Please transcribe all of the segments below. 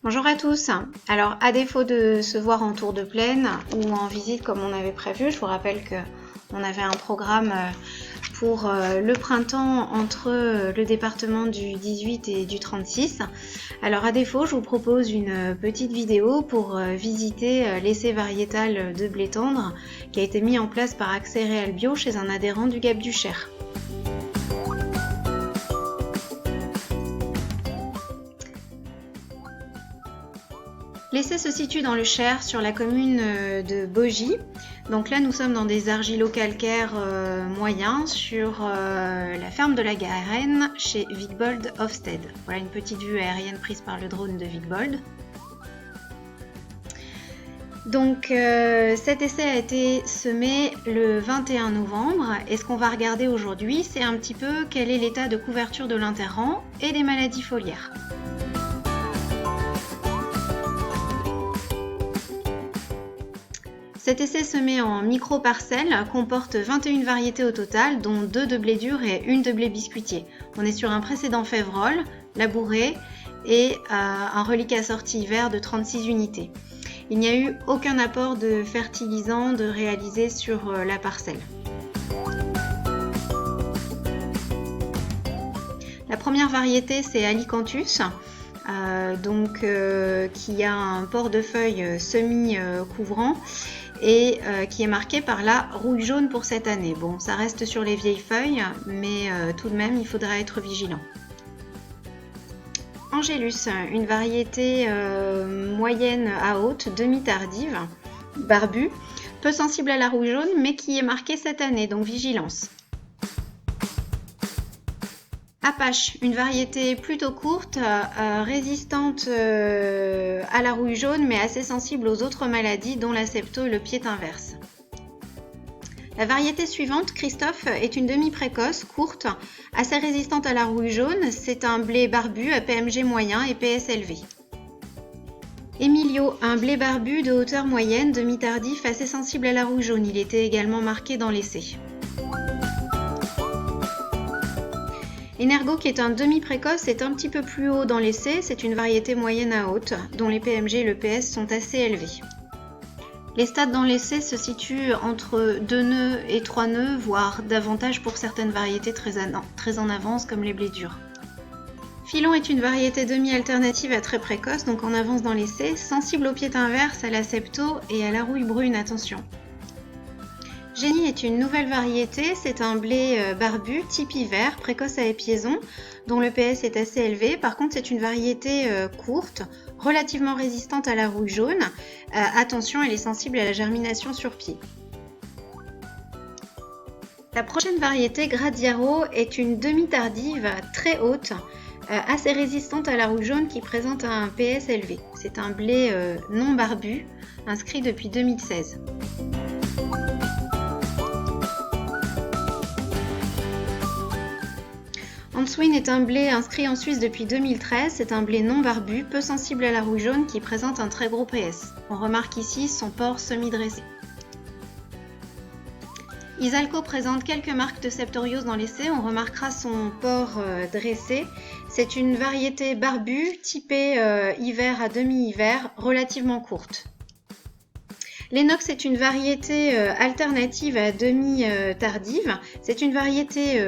Bonjour à tous. Alors, à défaut de se voir en tour de plaine ou en visite comme on avait prévu, je vous rappelle qu'on avait un programme pour le printemps entre le département du 18 et du 36. Alors, à défaut, je vous propose une petite vidéo pour visiter l'essai variétal de blé tendre qui a été mis en place par Accès Réal Bio chez un adhérent du Gap du Cher. L'essai se situe dans le Cher, sur la commune de Bogy. Donc là, nous sommes dans des argilo-calcaires moyens sur la ferme de la Garenne chez Wigbold Hofstede. Voilà une petite vue aérienne prise par le drone de Wigbold. Donc cet essai a été semé le 21 novembre et ce qu'on va regarder aujourd'hui, c'est un petit peu quel est l'état de couverture de l'interrang et des maladies foliaires. Cet essai semé en micro-parcelles comporte 21 variétés au total, dont 2 de blé dur et 1 de blé biscuitier. On est sur un précédent févrole, labouré, et un reliquat sorti hiver de 36 unités. Il n'y a eu aucun apport de fertilisant de réalisé sur la parcelle. La première variété, c'est Alicanthus. Qui a un port de feuilles semi-couvrant et qui est marqué par la rouille jaune pour cette année. Bon, ça reste sur les vieilles feuilles, mais tout de même, il faudra être vigilant. Angélus, une variété moyenne à haute, demi-tardive, barbue, peu sensible à la rouille jaune, mais qui est marquée cette année, donc vigilance. Apache, une variété plutôt courte, résistante à la rouille jaune, mais assez sensible aux autres maladies, dont la septo et le pied inverse. La variété suivante, Christophe, est une demi-précoce, courte, assez résistante à la rouille jaune. C'est un blé barbu à PMG moyen et PS élevé. Emilio, un blé barbu de hauteur moyenne, demi-tardif, assez sensible à la rouille jaune. Il était également marqué dans l'essai. Energo, qui est un demi-précoce, est un petit peu plus haut dans l'essai. C'est une variété moyenne à haute, dont les PMG et le PS sont assez élevés. Les stades dans l'essai se situent entre 2 nœuds et 3 nœuds, voire davantage pour certaines variétés très en avance, comme les blés durs. Filon est une variété demi-alternative à très précoce, donc en avance dans l'essai, sensible au pied inverse, à la septo et à la rouille brune, attention. Génie est une nouvelle variété, c'est un blé barbu, type hiver, précoce à épiaison, dont le PS est assez élevé. Par contre, c'est une variété courte, relativement résistante à la rouille jaune. Attention, elle est sensible à la germination sur pied. La prochaine variété, Gradiaro, est une demi-tardive très haute, assez résistante à la rouille jaune qui présente un PS élevé. C'est un blé non barbu, inscrit depuis 2016. Hanswin est un blé inscrit en Suisse depuis 2013, c'est un blé non barbu, peu sensible à la rouille jaune qui présente un très gros PS. On remarque ici son port semi-dressé. Isalco présente quelques marques de septoriose dans l'essai, on remarquera son port dressé. C'est une variété barbue, typée hiver à demi-hiver, relativement courte. L'Enox est une variété alternative à demi-tardive. C'est une variété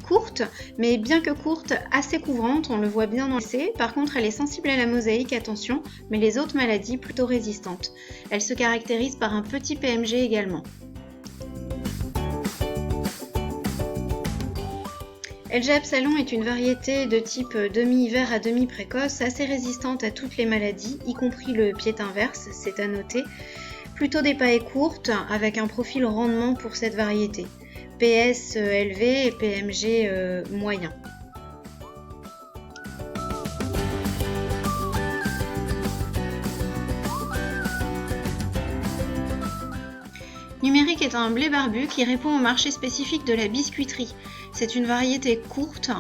courte, mais bien que courte, assez couvrante, on le voit bien dans l'essai. Par contre, elle est sensible à la mosaïque, attention, mais les autres maladies plutôt résistantes. Elle se caractérise par un petit PMG également. Elja Absalon est une variété de type demi-hiver à demi-précoce, assez résistante à toutes les maladies, y compris le pied inverse, c'est à noter. Plutôt des pailles courtes, avec un profil rendement pour cette variété. PS élevé et PMG moyen. Numérique est un blé barbu qui répond au marché spécifique de la biscuiterie. C'est une variété courte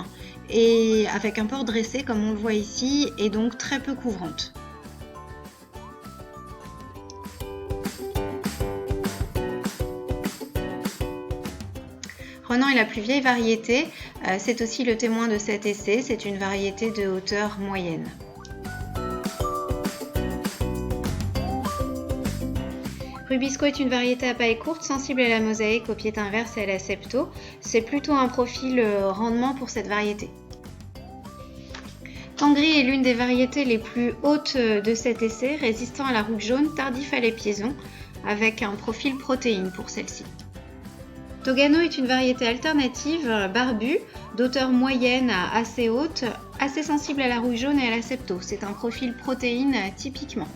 et avec un port dressé comme on le voit ici et donc très peu couvrante. Renan est la plus vieille variété, c'est aussi le témoin de cet essai, c'est une variété de hauteur moyenne. Rubisco est une variété à paille courte, sensible à la mosaïque, au pied inverse et à la septo. C'est plutôt un profil rendement pour cette variété. Tangri est l'une des variétés les plus hautes de cet essai, résistant à la rouge jaune, tardif à l'épiaison, avec un profil protéine pour celle-ci. Togano est une variété alternative barbue, d'auteur moyenne à assez haute, assez sensible à la rouille jaune et à la septo. C'est un profil protéine typiquement.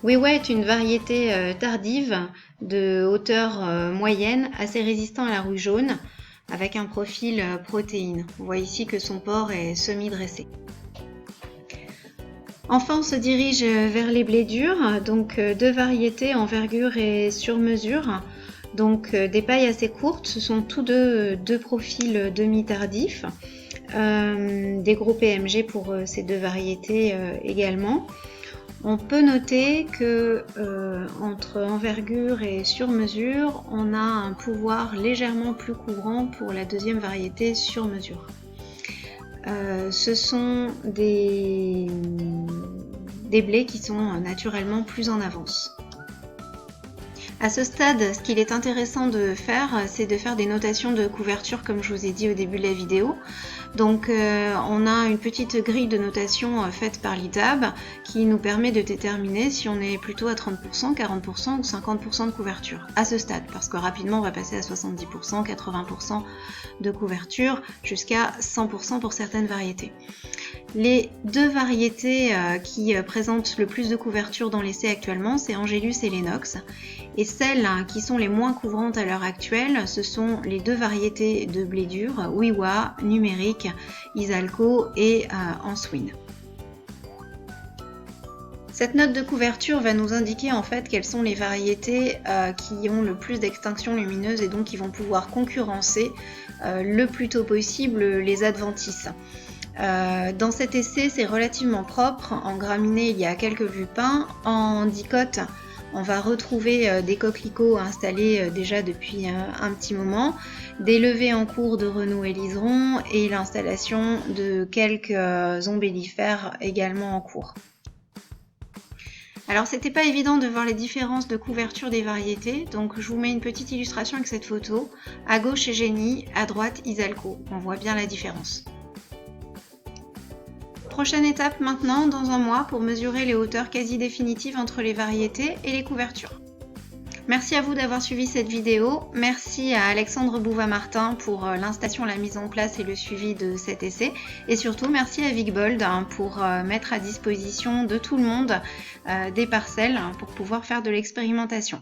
Wiwa est une variété tardive de hauteur moyenne, assez résistant à la rouille jaune, avec un profil protéine. On voit ici que son port est semi-dressé. Enfin, on se dirige vers les blés durs, donc deux variétés envergure et sur mesure. Donc des pailles assez courtes, ce sont tous deux profils demi-tardifs. Des gros PMG pour ces deux variétés également. On peut noter que entre envergure et sur mesure, on a un pouvoir légèrement plus courant pour la deuxième variété sur mesure. Ce sont des blés qui sont naturellement plus en avance. À ce stade, ce qu'il est intéressant de faire, c'est de faire des notations de couverture comme je vous ai dit au début de la vidéo. Donc on a une petite grille de notation faite par l'ITAB qui nous permet de déterminer si on est plutôt à 30%, 40% ou 50% de couverture à ce stade, parce que rapidement on va passer à 70%, 80% de couverture jusqu'à 100% pour certaines variétés. Les deux variétés qui présentent le plus de couverture dans l'essai actuellement, c'est Angelus et Lennox. Et celles qui sont les moins couvrantes à l'heure actuelle, ce sont les deux variétés de blé dur, Wiwa, Numérique, Isalco et Answin. Cette note de couverture va nous indiquer en fait quelles sont les variétés qui ont le plus d'extinction lumineuse et donc qui vont pouvoir concurrencer le plus tôt possible les adventices. Dans cet essai, c'est relativement propre. En graminées, il y a quelques lupins. En dicote, on va retrouver des coquelicots installés déjà depuis un petit moment, des levées en cours de renous et liserons et l'installation de quelques ombellifères également en cours. Alors c'était pas évident de voir les différences de couverture des variétés, donc je vous mets une petite illustration avec cette photo. À gauche Génie, à droite Isalco. On voit bien la différence. Prochaine étape maintenant, dans un mois, pour mesurer les hauteurs quasi définitives entre les variétés et les couvertures. Merci à vous d'avoir suivi cette vidéo. Merci à Alexandre Bouva-Martin pour l'installation, la mise en place et le suivi de cet essai. Et surtout, merci à Vigbold pour mettre à disposition de tout le monde des parcelles pour pouvoir faire de l'expérimentation.